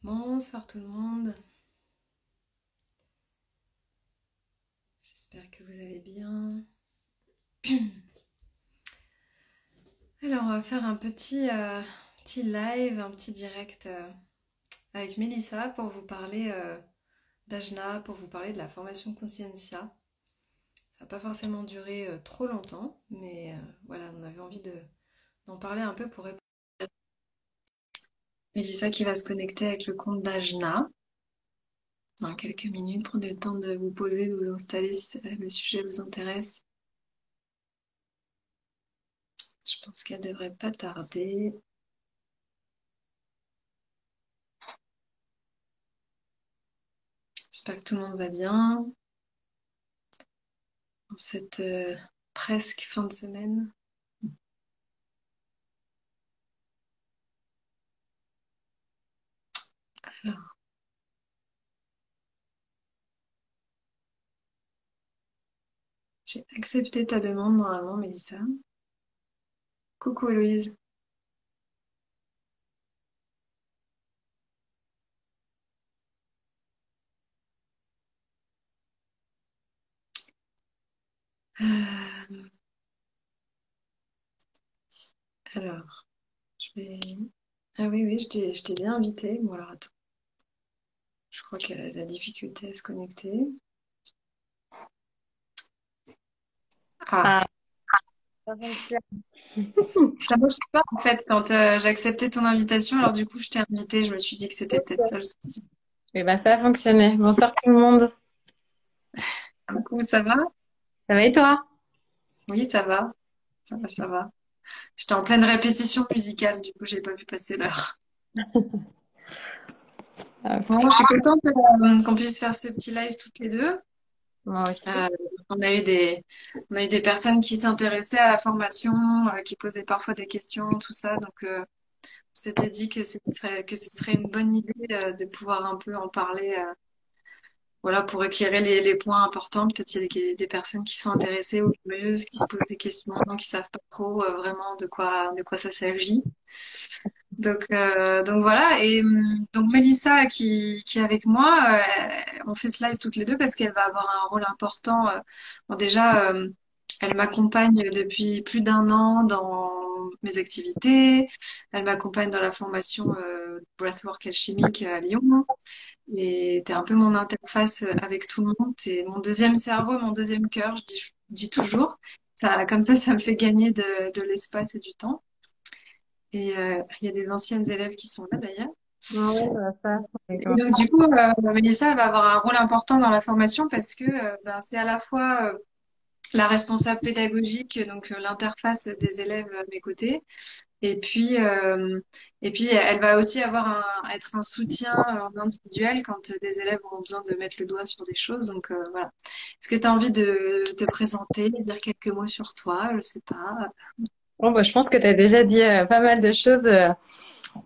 Bonsoir tout le monde, j'espère que vous allez bien. Alors on va faire un petit live, un petit direct avec Mélissa pour vous parler d'Ajna, pour vous parler de la formation Consciencia. Ça va pas forcément durer trop longtemps, mais voilà, on avait envie d'en parler un peu pour répondre. Mélissa qui va se connecter avec le compte d'Ajna dans quelques minutes. Prenez le temps de vous poser, de vous installer si le sujet vous intéresse. Je pense qu'elle devrait pas tarder. J'espère que tout le monde va bien en cette presque fin de semaine. Alors, j'ai accepté ta demande normalement, Mélissa. Coucou Louise. Euh, alors, je vais. Ah oui, oui, je t'ai bien invité. Bon, alors attends. Je crois qu'elle a de la difficulté à se connecter. Ah, Ah, ça fonctionne. ça marche pas en fait quand j'ai accepté ton invitation. Alors du coup, je t'ai invité. Je me suis dit que c'était peut-être ça le souci. Eh ben, ça a fonctionné. Bonsoir tout le monde. Coucou, ça va? Ça va et toi? Oui, ça va. Ça va, ça va. J'étais en pleine répétition musicale, du coup, j'ai pas vu passer l'heure. Hop. Bon, je suis contente qu'on puisse faire ce petit live toutes les deux. Moi aussi. Euh, on a eu on a eu des personnes qui s'intéressaient à la formation, qui posaient parfois des questions, tout ça. Donc, on s'était dit que ce serait une bonne idée, de pouvoir un peu en parler, voilà, pour éclairer les points importants. Peut-être il y a des personnes qui sont intéressées ou curieuses, qui se posent des questions, qui savent pas trop, vraiment de quoi ça s'agit. Donc voilà, et donc Mélissa qui est avec moi, on fait ce live toutes les deux parce qu'elle va avoir un rôle important. Bon, déjà, elle m'accompagne depuis plus d'1 an dans mes activités, elle m'accompagne dans la formation Breathwork alchimique à Lyon, et t'es un peu mon interface avec tout le monde, t'es mon deuxième cerveau, mon deuxième cœur, je dis toujours. Ça, comme ça me fait gagner de l'espace et du temps. Et il y a des anciennes élèves qui sont là d'ailleurs. Oui, ça, Et d'accord. donc du coup, Mélissa elle va avoir un rôle important dans la formation parce que ben, c'est à la fois la responsable pédagogique, donc l'interface des élèves à mes côtés, et puis elle va aussi être un soutien en individuel quand des élèves ont besoin de mettre le doigt sur des choses. Donc voilà. Est-ce que tu as envie de te présenter, de dire quelques mots sur toi? Je sais pas. Bon, bah, je pense que tu as déjà dit pas mal de choses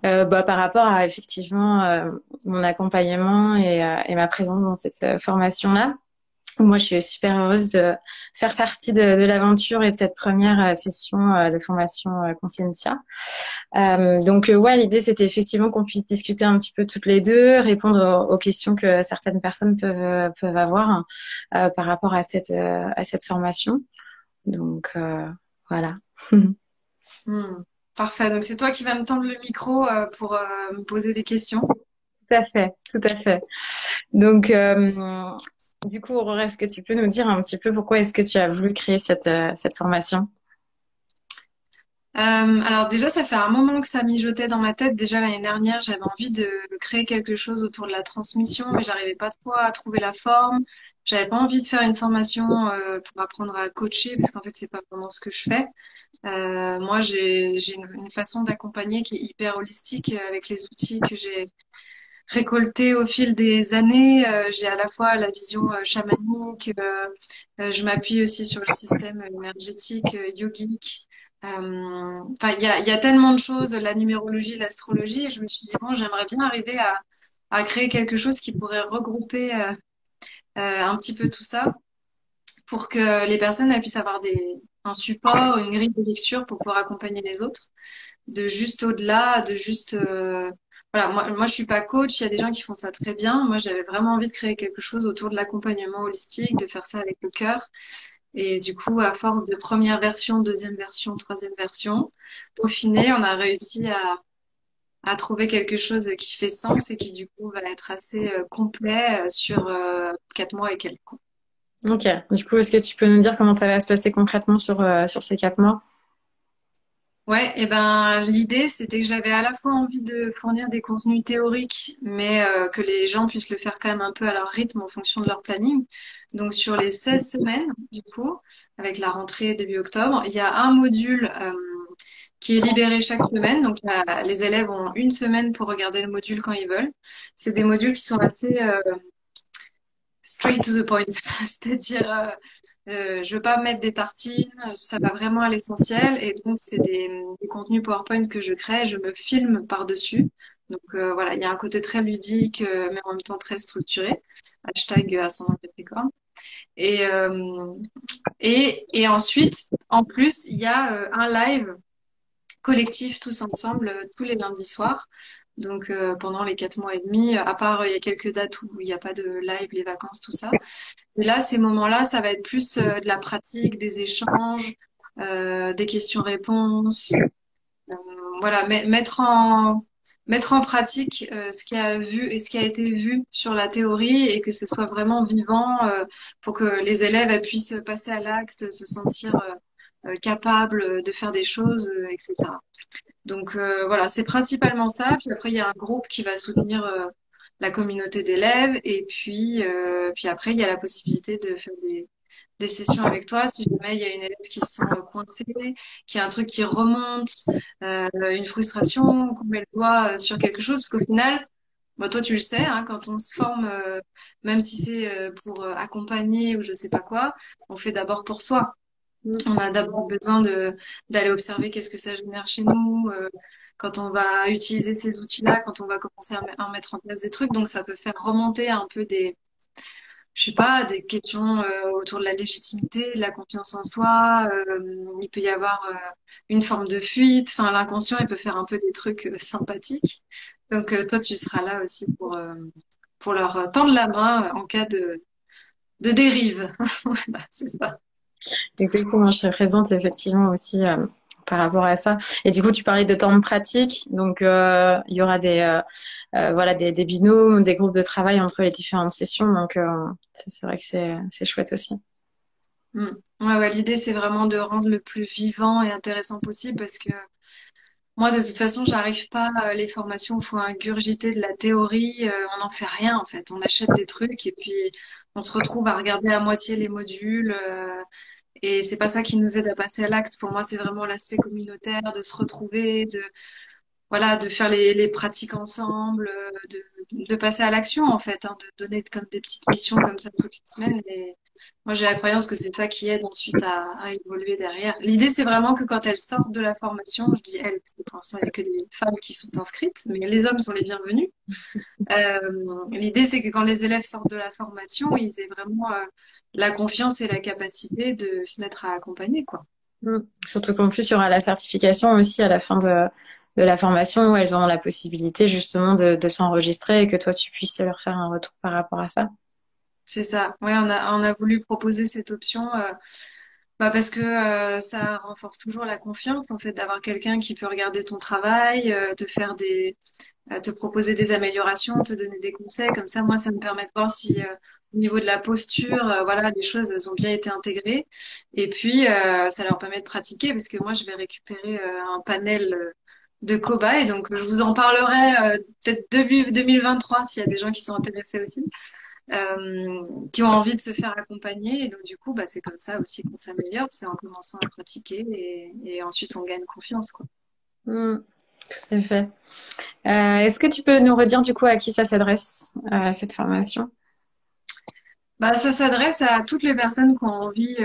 bah, par rapport à effectivement mon accompagnement et ma présence dans cette formation-là. Moi, je suis super heureuse de faire partie de l'aventure et de cette première session de formation Consciencia. Ouais, l'idée c'était effectivement qu'on puisse discuter un petit peu toutes les deux, répondre aux questions que certaines personnes peuvent avoir par rapport à cette formation. Donc voilà. Hmm. Parfait. Donc c'est toi qui vas me tendre le micro pour me poser des questions. Tout à fait, tout à fait. Donc du coup, Aurore, est-ce que tu peux nous dire un petit peu pourquoi est-ce que tu as voulu créer cette formation? Alors déjà, ça fait un moment que ça mijotait dans ma tête. Déjà l'année dernière, j'avais envie de créer quelque chose autour de la transmission, mais j'arrivais pas trop à trouver la forme. J'avais pas envie de faire une formation pour apprendre à coacher, parce qu'en fait, c'est pas vraiment ce que je fais. Moi, j'ai une façon d'accompagner qui est hyper holistique avec les outils que j'ai récoltés au fil des années. J'ai à la fois la vision chamanique, je m'appuie aussi sur le système énergétique, yogique. Enfin, il y a tellement de choses, la numérologie, l'astrologie, et je me suis dit, bon, j'aimerais bien arriver à créer quelque chose qui pourrait regrouper un petit peu tout ça pour que les personnes elles puissent avoir un support, une grille de lecture pour pouvoir accompagner les autres, de juste au-delà, de juste voilà, moi je suis pas coach, il y a des gens qui font ça très bien. Moi, j'avais vraiment envie de créer quelque chose autour de l'accompagnement holistique, de faire ça avec le cœur. Et du coup, à force de première version, deuxième version, troisième version, peaufiner, on a réussi à trouver quelque chose qui fait sens et qui du coup va être assez complet sur 4 mois et quelques. Ok. Du coup, est-ce que tu peux nous dire comment ça va se passer concrètement sur ces 4 mois? Ouais, et ben l'idée c'était que j'avais à la fois envie de fournir des contenus théoriques, mais que les gens puissent le faire quand même un peu à leur rythme en fonction de leur planning. Donc sur les 16 semaines, du coup, avec la rentrée début octobre, il y a un module qui est libéré chaque semaine. Donc les élèves ont une semaine pour regarder le module quand ils veulent. C'est des modules qui sont assez straight to the point, c'est-à-dire je veux pas mettre des tartines, ça va vraiment à l'essentiel. Et donc, c'est des contenus PowerPoint que je crée, je me filme par-dessus. Donc voilà, il y a un côté très ludique, mais en même temps très structuré. Hashtag ascendant Capricorne. Et, euh, et ensuite, en plus, il y a un live collectif tous ensemble tous les lundis soirs. Donc pendant les 4 mois et demi, à part il y a quelques dates où il n'y a pas de live, les vacances, tout ça. Et là, ces moments-là, ça va être plus de la pratique, des échanges, des questions-réponses. Euh, voilà, mettre en pratique ce qui a vu et ce qui a été vu sur la théorie et que ce soit vraiment vivant pour que les élèves puissent passer à l'acte, se sentir capables de faire des choses, etc. Donc voilà, c'est principalement ça. Puis après, il y a un groupe qui va soutenir la communauté d'élèves. Et puis après, il y a la possibilité de faire des sessions avec toi. Si jamais il y a une élève qui se sent coincée, qui a un truc qui remonte, une frustration, qu'on met le doigt sur quelque chose. Parce qu'au final, bah, toi, tu le sais, hein, quand on se forme, même si c'est pour accompagner ou je sais pas quoi, on fait d'abord pour soi. On a d'abord besoin d'aller observer qu'est-ce que ça génère chez nous, quand on va utiliser ces outils-là, quand on va commencer à mettre en place des trucs. Donc, ça peut faire remonter un peu je sais pas, des questions autour de la légitimité, de la confiance en soi. Il peut y avoir une forme de fuite. Enfin, l'inconscient, il peut faire un peu des trucs sympathiques. Donc, toi, tu seras là aussi pour leur tendre la main en cas de dérive. Voilà, c'est ça. Exactement, je serai présente effectivement aussi par rapport à ça. Et du coup, tu parlais de temps de pratique, donc il y aura voilà des binômes, des groupes de travail entre les différentes sessions. Donc c'est vrai que c'est chouette aussi. Mm. Ouais, ouais, l'idée, c'est vraiment de rendre le plus vivant et intéressant possible parce que moi, de toute façon, j'arrive pas, les formations, il faut ingurgiter de la théorie, on n'en fait rien en fait. On achète des trucs et puis on se retrouve à regarder à moitié les modules et c'est pas ça qui nous aide à passer à l'acte. Pour moi, c'est vraiment l'aspect communautaire, de se retrouver, voilà, de faire les pratiques ensemble, de passer à l'action en fait, hein, de donner comme des petites missions comme ça toutes les semaines. Et moi, j'ai la croyance que c'est ça qui aide ensuite à évoluer derrière. L'idée, c'est vraiment que quand elles sortent de la formation, je dis elles, parce que pour l'instant, il n'y a que des femmes qui sont inscrites, mais les hommes sont les bienvenus. L'idée, c'est que quand les élèves sortent de la formation, ils aient vraiment la confiance et la capacité de se mettre à accompagner, quoi. Mm. Surtout qu'en plus, il y aura la certification aussi à la fin de la formation où elles auront la possibilité justement de s'enregistrer et que toi, tu puisses leur faire un retour par rapport à ça. C'est ça. Ouais, on a voulu proposer cette option. Bah parce que ça renforce toujours la confiance en fait d'avoir quelqu'un qui peut regarder ton travail, te proposer des améliorations, te donner des conseils. Comme ça, moi, ça me permet de voir si au niveau de la posture, voilà, les choses elles ont bien été intégrées. Et puis ça leur permet de pratiquer parce que moi, je vais récupérer un panel de cobayes. Donc, je vous en parlerai peut-être début 2023 s'il y a des gens qui sont intéressés aussi qui ont envie de se faire accompagner. Et donc, du coup, bah, c'est comme ça aussi qu'on s'améliore, c'est en commençant à pratiquer et ensuite on gagne confiance, quoi. Mm. Tout à fait. Est-ce que tu peux nous redire du coup à qui ça s'adresse, cette formation? Bah, ça s'adresse à toutes les personnes qui ont envie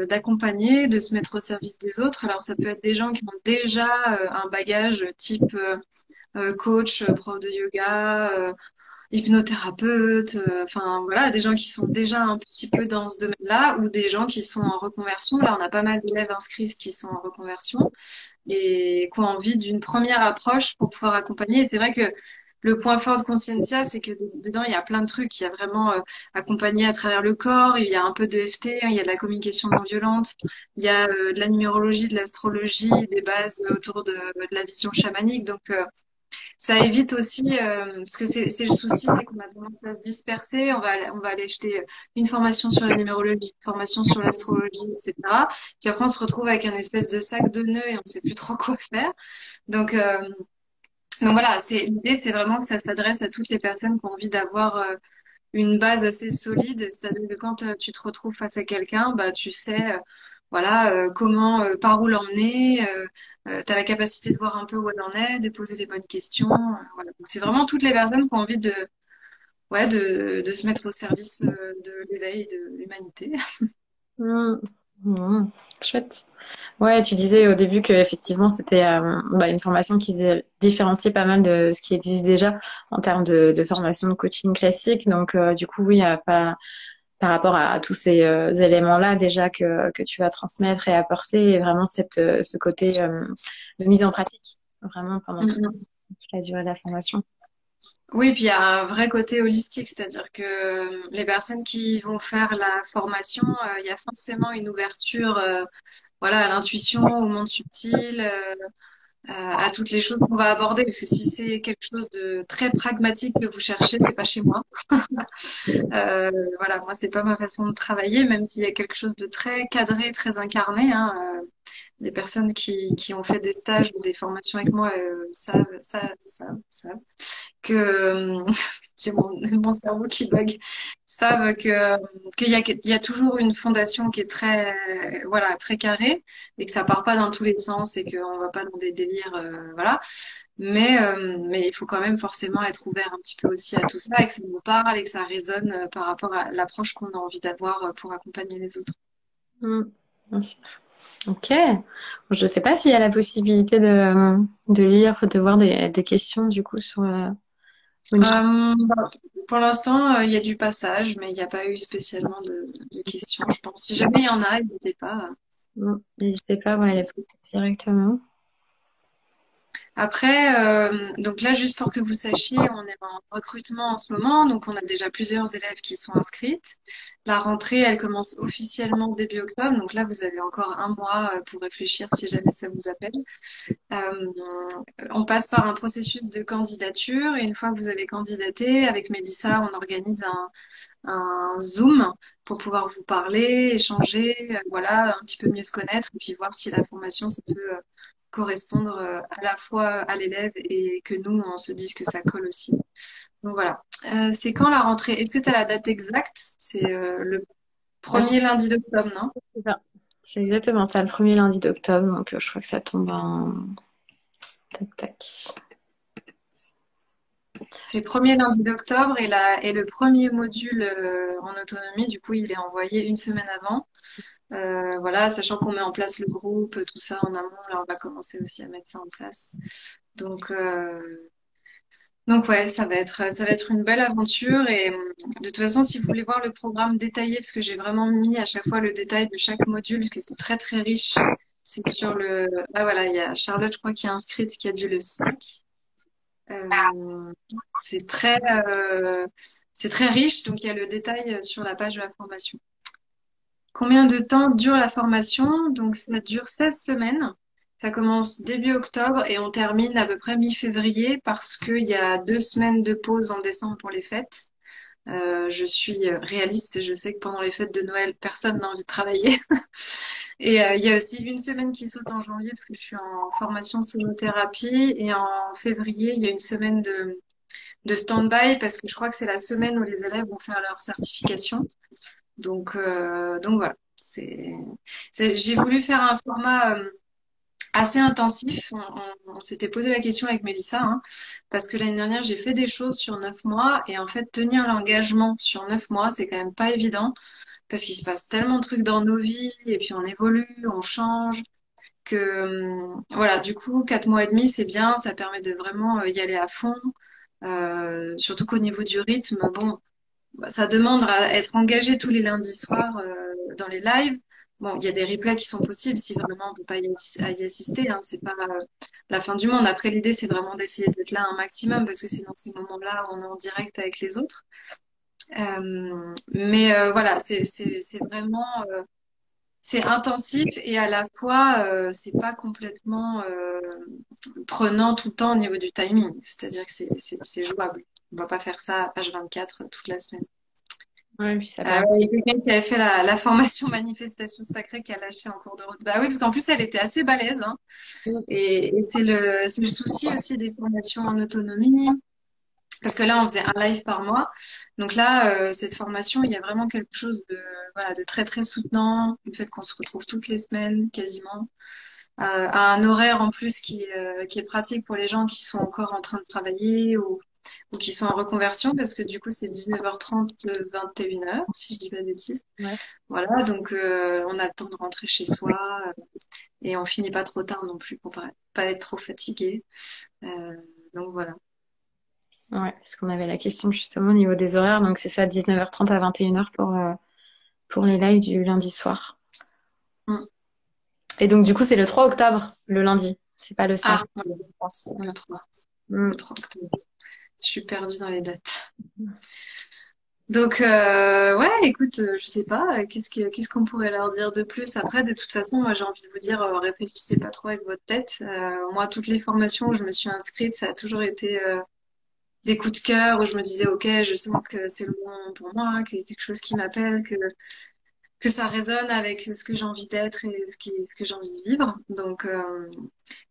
d'accompagner, de se mettre au service des autres. Alors, ça peut être des gens qui ont déjà un bagage type coach, prof de yoga, hypnothérapeute, enfin voilà, des gens qui sont déjà un petit peu dans ce domaine-là ou des gens qui sont en reconversion. Là, on a pas mal d'élèves inscrits qui sont en reconversion et qui ont envie d'une première approche pour pouvoir accompagner. Et c'est vrai que le point fort de Consciencia, c'est que dedans, il y a plein de trucs. Il y a vraiment accompagné à travers le corps, il y a un peu de EFT, il y a de la communication non violente, il y a de la numérologie, de l'astrologie, des bases autour de la vision chamanique. Donc, ça évite aussi, parce que c'est le souci, c'est qu'on a tendance à se disperser. On va aller jeter une formation sur la numérologie, une formation sur l'astrologie, etc. Puis après, on se retrouve avec un espèce de sac de nœuds et on sait plus trop quoi faire. Donc, voilà, l'idée, c'est vraiment que ça s'adresse à toutes les personnes qui ont envie d'avoir une base assez solide. C'est-à-dire que quand tu te retrouves face à quelqu'un, bah, tu sais, voilà, comment, par où l'emmener. Tu as la capacité de voir un peu où elle en est, de poser les bonnes questions. Voilà. Donc, c'est vraiment toutes les personnes qui ont envie ouais, de se mettre au service de l'éveil et de l'humanité. Mm. Mm. Chouette. Ouais, tu disais au début que effectivement c'était une formation qui se différenciait pas mal de ce qui existe déjà en termes de formation de coaching classique. Donc du coup, oui, pas par rapport à tous ces éléments-là déjà que tu vas transmettre et apporter, et vraiment ce côté de mise en pratique, vraiment pendant toute la durée de la formation. Oui, puis il y a un vrai côté holistique, c'est-à-dire que les personnes qui vont faire la formation, il y a forcément une ouverture, voilà, à l'intuition, au monde subtil, à toutes les choses qu'on va aborder. Parce que si c'est quelque chose de très pragmatique que vous cherchez, c'est pas chez moi. Euh, voilà, moi, c'est pas ma façon de travailler, même s'il y a quelque chose de très cadré, très incarné, hein. Les personnes qui ont fait des stages ou des formations avec moi savent que c'est mon cerveau qui bug, savent qu'il y a toujours une fondation qui est très voilà très carrée et que ça part pas dans tous les sens et qu'on va pas dans des délires voilà. Mais il faut quand même forcément être ouvert un petit peu aussi à tout ça et que ça nous parle et que ça résonne par rapport à l'approche qu'on a envie d'avoir pour accompagner les autres. Mm. Ok. Je ne sais pas s'il y a la possibilité de lire, de voir des questions du coup sur Moonshot. Bah, pour l'instant, il y a du passage, mais il n'y a pas eu spécialement de questions, je pense. Si jamais il y en a, n'hésitez pas. N'hésitez pas à les poser directement. Après, donc là, juste pour que vous sachiez, on est en recrutement en ce moment, donc on a déjà plusieurs élèves qui sont inscrites. La rentrée, elle commence officiellement début octobre, donc là, vous avez encore un mois pour réfléchir si jamais ça vous appelle. Euh, on passe par un processus de candidature et une fois que vous avez candidaté, avec Mélissa, on organise un Zoom pour pouvoir vous parler, échanger, voilà, un petit peu mieux se connaître et puis voir si la formation, ça peut correspondre à la fois à l'élève et que nous, on se dise que ça colle aussi. Donc voilà. C'est quand la rentrée? Est-ce que tu as la date exacte? C'est le Ah, premier lundi d'octobre, non? c'est ça. C'est exactement ça, le premier lundi d'octobre. Donc je crois que ça tombe en... Tac, tac. C'est le premier lundi d'octobre et le premier module en autonomie, du coup, il est envoyé une semaine avant. Voilà, sachant qu'on met en place le groupe, tout ça en amont, là, on va commencer aussi à mettre ça en place. Donc, ouais, ça va être une belle aventure et de toute façon, si vous voulez voir le programme détaillé, parce que j'ai vraiment mis à chaque fois le détail de chaque module, parce que c'est très très riche. C'est sur le, ah voilà, il y a Charlotte, je crois, qui est inscrite, qui a dû le 5. Euh, c'est très, euh, c'est très riche, donc il y a le détail sur la page de la formation. Combien de temps dure la formation? Donc, ça dure 16 semaines. Ça commence début octobre et on termine à peu près mi-février parce qu'il y a 2 semaines de pause en décembre pour les fêtes. Je suis réaliste, je sais que pendant les fêtes de Noël, personne n'a envie de travailler. Et il y a aussi une semaine qui saute en janvier parce que je suis en formation sonothérapie et en février, il y a une semaine de stand-by parce que je crois que c'est la semaine où les élèves vont faire leur certification. Donc voilà. J'ai voulu faire un format assez intensif. On s'était posé la question avec Mélissa, hein, parce que l'année dernière, j'ai fait des choses sur 9 mois et en fait, tenir l'engagement sur 9 mois, c'est quand même pas évident parce qu'il se passe tellement de trucs dans nos vies et puis on évolue, on change que voilà. Du coup, 4 mois et demi, c'est bien, ça permet de vraiment y aller à fond. Surtout qu'au niveau du rythme, bon, bah, ça demande à être engagé tous les lundis soirs dans les lives. Bon, il y a des replays qui sont possibles si vraiment on peut pas y assister, hein, c'est pas la fin du monde. Après, l'idée, c'est vraiment d'essayer d'être là un maximum parce que c'est dans ces moments-là où on est en direct avec les autres. Mais voilà, c'est vraiment c'est intensif et à la fois c'est pas complètement prenant tout le temps au niveau du timing. C'est-à-dire que c'est jouable. On va pas faire ça à H24 toute la semaine. Ouais, puis ça permet. Ouais, il y a quelqu'un qui avait fait la formation manifestation sacrée qui a lâché en cours de route. Bah oui, parce qu'en plus elle était assez balèze, hein. Et c'est le souci aussi des formations en autonomie. Parce que là, on faisait un live par mois. Donc là, cette formation, il y a vraiment quelque chose de, voilà, de très, très soutenant. Le fait qu'on se retrouve toutes les semaines, quasiment, à un horaire en plus qui est pratique pour les gens qui sont encore en train de travailler ou qui sont en reconversion, parce que du coup, c'est 19h30, 21h, si je dis pas de bêtises. Ouais. Voilà, donc on a le temps de rentrer chez soi et on finit pas trop tard non plus pour pas être trop fatigué. Euh, donc voilà. Ouais, parce qu'on avait la question justement au niveau des horaires. Donc c'est ça, 19h30 à 21h pour les lives du lundi soir. Mm. Et donc du coup, c'est le 3 octobre, le lundi. C'est pas le 5. Ah, voilà, le 3. Mm. Le 3 octobre. Je suis perdue dans les dates. Donc, ouais, écoute, je sais pas, qu'est-ce qu'on pourrait leur dire de plus? Après, de toute façon, moi, j'ai envie de vous dire, réfléchissez pas trop avec votre tête. Moi, toutes les formations où je me suis inscrite, ça a toujours été des coups de cœur où je me disais, OK, je sens que c'est le moment pour moi, qu'il y a quelque chose qui m'appelle, que ça résonne avec ce que j'ai envie d'être et ce que j'ai envie de vivre. Donc,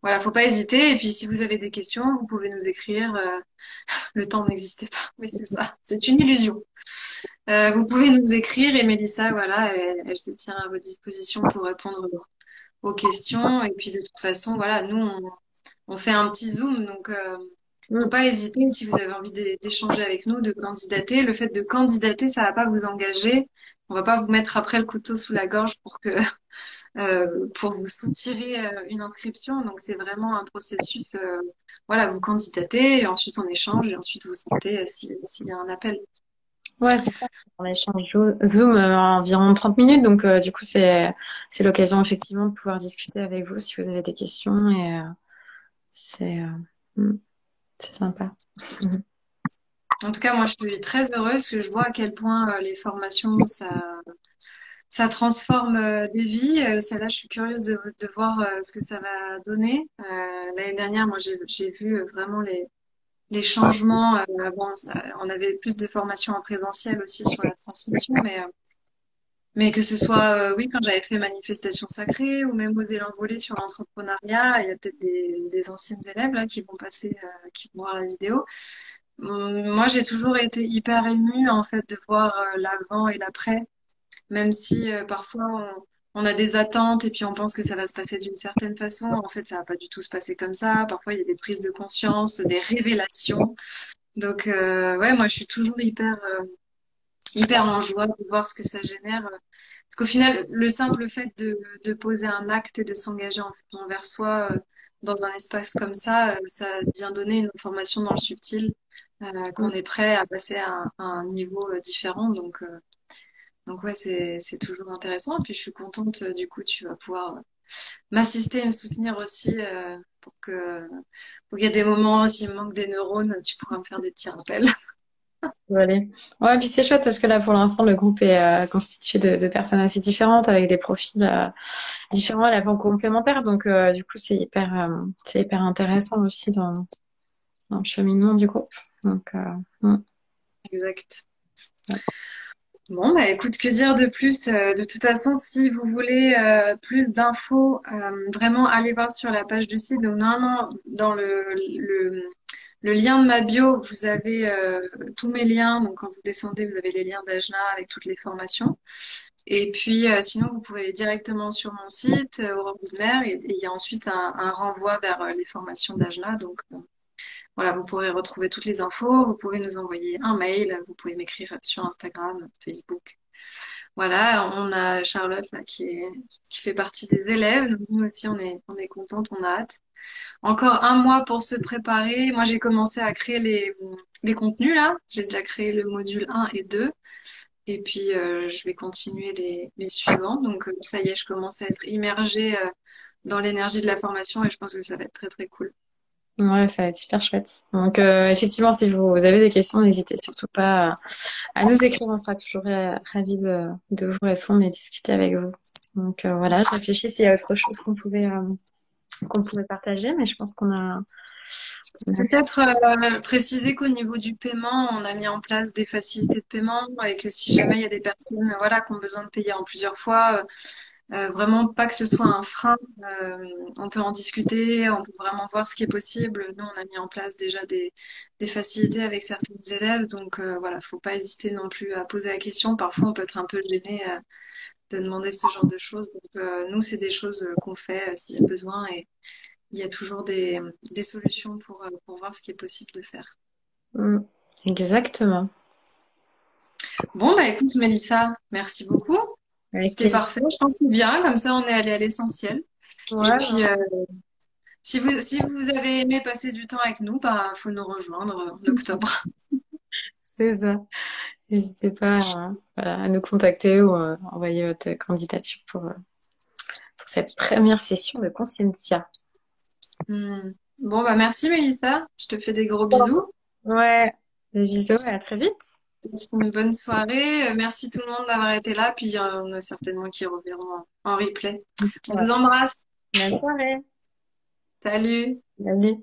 voilà, faut pas hésiter. Et puis, si vous avez des questions, vous pouvez nous écrire. Le temps n'existait pas, mais c'est ça, c'est une illusion. Vous pouvez nous écrire et Mélissa, voilà, elle se tient à votre disposition pour répondre aux questions. Et puis de toute façon, voilà, nous, on fait un petit zoom, donc faut Mm. pas hésiter si vous avez envie d'échanger avec nous, de candidater. Le fait de candidater, ça va pas vous engager. On va pas vous mettre après le couteau sous la gorge pour que pour vous soutirer une inscription. Donc c'est vraiment un processus. Voilà, vous candidatez et ensuite on échange et ensuite vous sentez s'il y a un appel. Ouais, c'est ça. On échange Zoom environ 30 minutes. Donc du coup, c'est l'occasion effectivement de pouvoir discuter avec vous si vous avez des questions. Et c'est mm, c'est sympa. Mhm. En tout cas, moi, je suis très heureuse parce que je vois à quel point les formations, ça transforme des vies. Celle-là, je suis curieuse de voir ce que ça va donner. L'année dernière, moi, j'ai vu vraiment les changements. Bon, on avait plus de formations en présentiel aussi sur la transmission, mais que ce soit, oui, quand j'avais fait Manifestation Sacrée ou même Oser l'envoler sur l'entrepreneuriat, il y a peut-être des anciennes élèves là qui vont passer, qui vont voir la vidéo. Moi, j'ai toujours été hyper émue en fait de voir l'avant et l'après, même si parfois on a des attentes et puis on pense que ça va se passer d'une certaine façon. En fait, ça va pas du tout se passer comme ça. Parfois, il y a des prises de conscience, des révélations. Donc, ouais, moi, je suis toujours hyper en joie de voir ce que ça génère. Parce qu'au final, le simple fait de poser un acte et de s'engager envers soi dans un espace comme ça vient donner une information dans le subtil qu'on est prêt à passer à un niveau différent. Donc ouais, c'est toujours intéressant. Et puis je suis contente, du coup, tu vas pouvoir m'assister et me soutenir aussi pour qu'il y ait des moments, s'il me manque des neurones, tu pourras me faire des petits rappels. Voilà. Ouais, puis c'est chouette parce que là, pour l'instant, le groupe est constitué de personnes assez différentes avec des profils différents à la fois complémentaires. Donc, du coup, c'est hyper intéressant aussi dans le cheminement du groupe. Donc, Exact. ouais. Bon, bah écoute, que dire de plus? De toute façon, si vous voulez plus d'infos, vraiment allez voir sur la page du site. Donc normalement, dans le lien de ma bio, vous avez tous mes liens. Donc quand vous descendez, vous avez les liens d'Ajna avec toutes les formations. Et puis sinon, vous pouvez aller directement sur mon site, Aurore Mer, et il y a ensuite un renvoi vers les formations d'Ajna. Donc voilà, vous pourrez retrouver toutes les infos. Vous pouvez nous envoyer un mail. Vous pouvez m'écrire sur Instagram, Facebook. Voilà, on a Charlotte là, qui fait partie des élèves. Donc, nous aussi, on est contente, on a hâte. Encore un mois pour se préparer. Moi, j'ai commencé à créer les contenus là. J'ai déjà créé le module 1 et 2. Et puis, je vais continuer les suivants. Donc, ça y est, je commence à être immergée dans l'énergie de la formation et je pense que ça va être très, très cool. Ouais, ça va être super chouette. Donc, effectivement, si vous avez des questions, n'hésitez surtout pas à nous écrire. On sera toujours ravis de vous répondre et discuter avec vous. Donc, voilà, je réfléchis s'il y a autre chose qu'on pouvait partager, mais je pense Peut-être préciser qu'au niveau du paiement, on a mis en place des facilités de paiement et que si jamais il y a des personnes voilà, qui ont besoin de payer en plusieurs fois, vraiment pas que ce soit un frein. On peut en discuter, on peut vraiment voir ce qui est possible. Nous, on a mis en place déjà des facilités avec certains élèves, donc voilà, faut pas hésiter non plus à poser la question. Parfois, on peut être un peu gêné de demander ce genre de choses. Donc, nous, c'est des choses qu'on fait s'il y a besoin et il y a toujours des solutions pour voir ce qui est possible de faire. Mm. Exactement. Bon, bah écoute, Mélissa, merci beaucoup. Avec C'était plaisir. parfait. Je pense que c'est bien, comme ça, on est allé à l'essentiel. Et Ouais, puis, si vous avez aimé passer du temps avec nous, bah, faut nous rejoindre en octobre. c'est ça. N'hésitez pas voilà, à nous contacter ou envoyer votre candidature pour cette première session de Conscientia. Hmm. Bon, bah merci, Mélissa. Je te fais des gros bisous. Ouais, des bisous et à très vite. Passe une bonne soirée. Merci tout le monde d'avoir été là. Puis, on a certainement qui reverront en replay. On Ouais. vous embrasse. Bonne soirée. Salut. Salut.